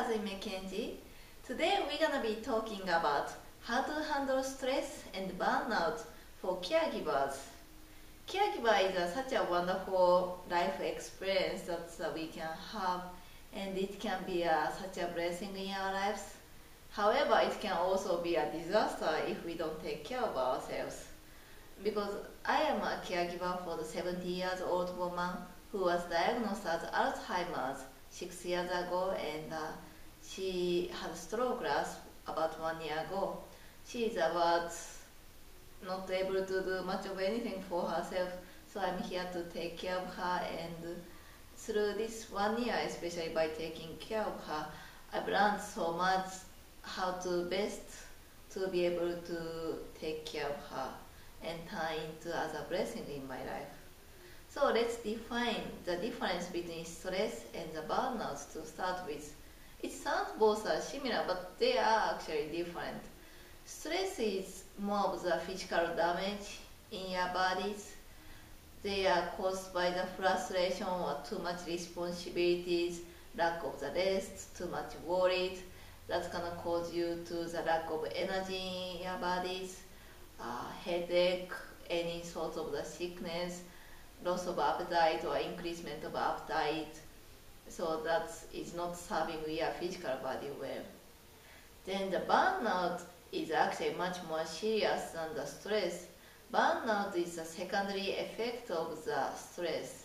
Kazumi Kenji. Today we're gonna be talking about how to handle stress and burnout for caregivers. Caregiver is such a wonderful life experience that we can have, and it can be such a blessing in our lives. However, it can also be a disaster if we don't take care of ourselves. Because I am a caregiver for the 70-year-old woman who was diagnosed as Alzheimer's 6 years ago, and she had stroke about 1 year ago. She is about not able to do much of anything for herself, so I'm here to take care of her, and through this 1 year, especially by taking care of her, I've learned so much how to best to be able to take care of her and turn into as a blessing in my life. So let's define the difference between stress and the burnout to start with. It sounds both are similar, but they are actually different. Stress is more of the physical damage in your bodies. They are caused by the frustration or too much responsibilities, lack of the rest, too much worried. That's gonna cause you to the lack of energy in your bodies, headache, any sort of the sickness, loss of appetite or increasement of appetite. So that is not serving your physical body well. Then the burnout is actually much more serious than the stress. Burnout is a secondary effect of the stress.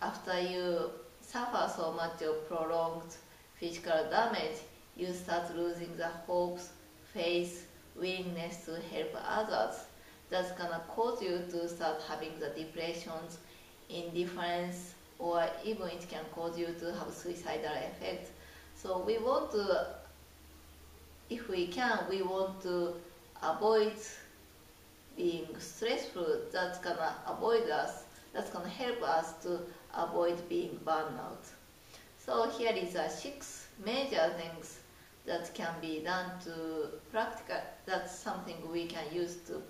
After you suffer so much of prolonged physical damage, you start losing the hopes, faith, willingness to help others. That's gonna cause you to start having the depressions, indifference, or even it can cause you to have suicidal effect. So we want to, if we can, we want to avoid being stressful. That's gonna avoid us, that's gonna help us to avoid being burnout. So here is 6 major things that can be done to practical, that's something we can use to,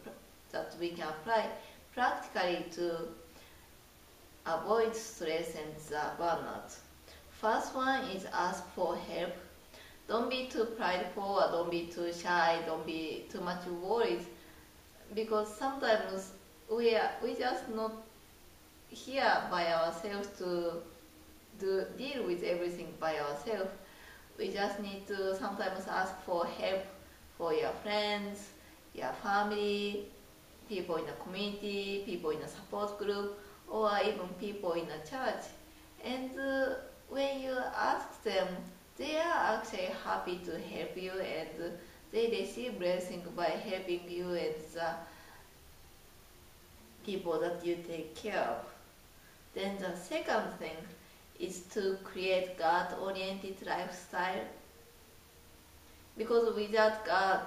that we can apply practically to avoid stress and the burnout. First one is ask for help. Don't be too prideful or don't be too shy, don't be too much worried, because sometimes we just not here by ourselves to deal with everything by ourselves. We just need to sometimes ask for help for your friends, your family, people in the community, people in a support group, or even people in a church. And when you ask them, they are actually happy to help you, and they receive blessing by helping you and the people that you take care of. Then the second thing is to create God-oriented lifestyle, because without God,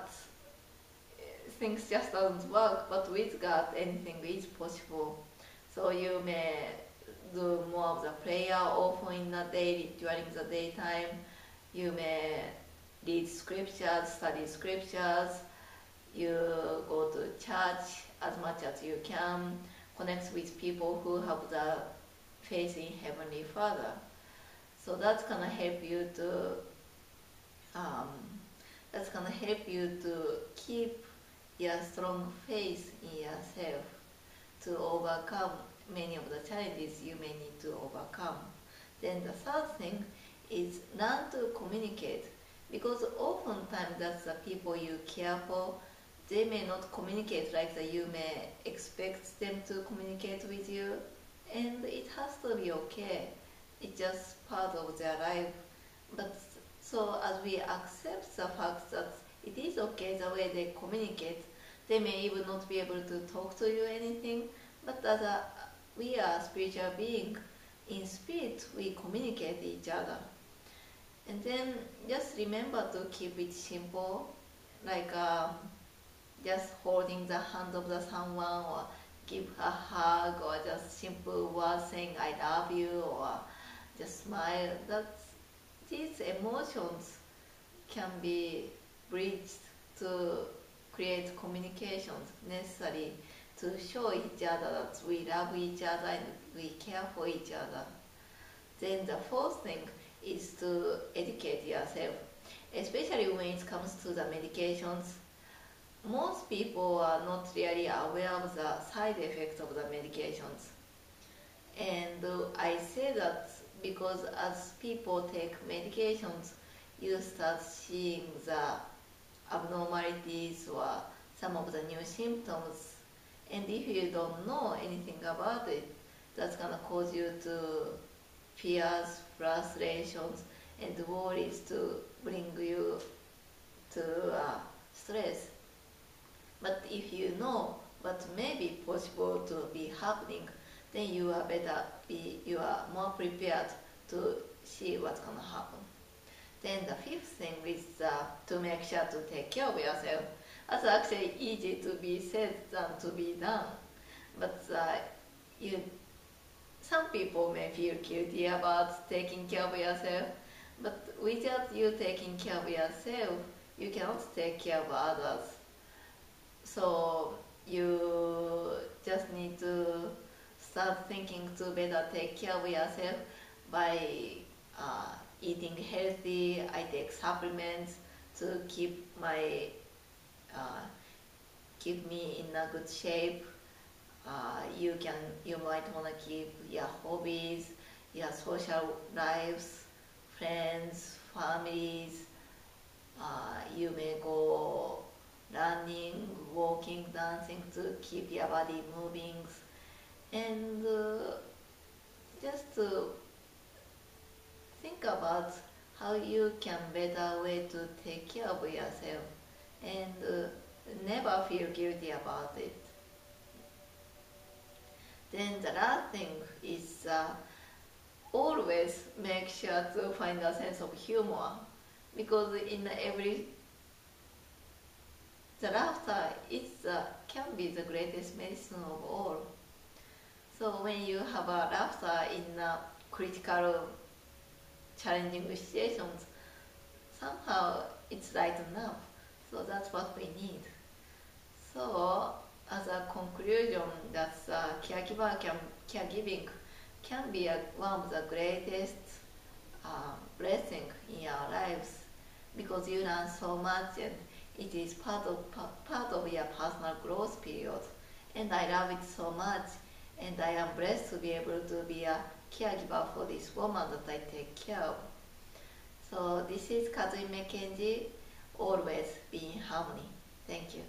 things just doesn't work, but with God, anything is possible. So you may do more of the prayer often in the day, during the daytime. You may read scriptures, study scriptures. You go to church as much as you can. Connect with people who have the faith in Heavenly Father. So that's gonna help you to keep your strong faith in yourself to overcome many of the challenges you may need to overcome. Then the third thing is learn to communicate, because oftentimes that's the people you care for, they may not communicate like that you may expect them to communicate with you, and it has to be okay. It's just part of their life. But so as we accept the fact that it is okay the way they communicate, they may even not be able to talk to you anything, but as we are spiritual beings, in spirit we communicate each other. And then just remember to keep it simple, like just holding the hand of someone, or give a hug, or just simple words saying I love you, or just smile. These emotions can be bridged to create communications necessary to show each other that we love each other and we care for each other. Then the fourth thing is to educate yourself, especially when it comes to the medications. Most people are not really aware of the side effects of the medications. And I say that because as people take medications, you start seeing the abnormalities or some of the new symptoms. And if you don't know anything about it, that's gonna cause you to fears, frustrations, and worries to bring you to stress. But if you know what may be possible to be happening, then you are more prepared to see what's gonna happen. Then the fifth thing is to make sure to take care of yourself. That's actually easy to be said than to be done. But you, some people may feel guilty about taking care of yourself. But without you taking care of yourself, you cannot take care of others. So you just need to start thinking to better take care of yourself by eating healthy. I take supplements to uh, keep me in a good shape. You might want to keep your hobbies, your social lives, friends, families. You may go running, walking, dancing to keep your body moving, and just to think about how you can better way to take care of yourself and never feel guilty about it. Then the last thing is always make sure to find a sense of humor, because in every the laughter can be the greatest medicine of all. So when you have a laughter in critical, challenging situations, somehow it's lightened up. So that's what we need. So as a conclusion, that caregiving can be one of the greatest blessing in our lives, because you learn so much and it is part of your personal growth period. And I love it so much, and I am blessed to be able to be a caregiver for this woman that I take care of. So this is Kazumi Mackenzie. Always be in harmony. Thank you.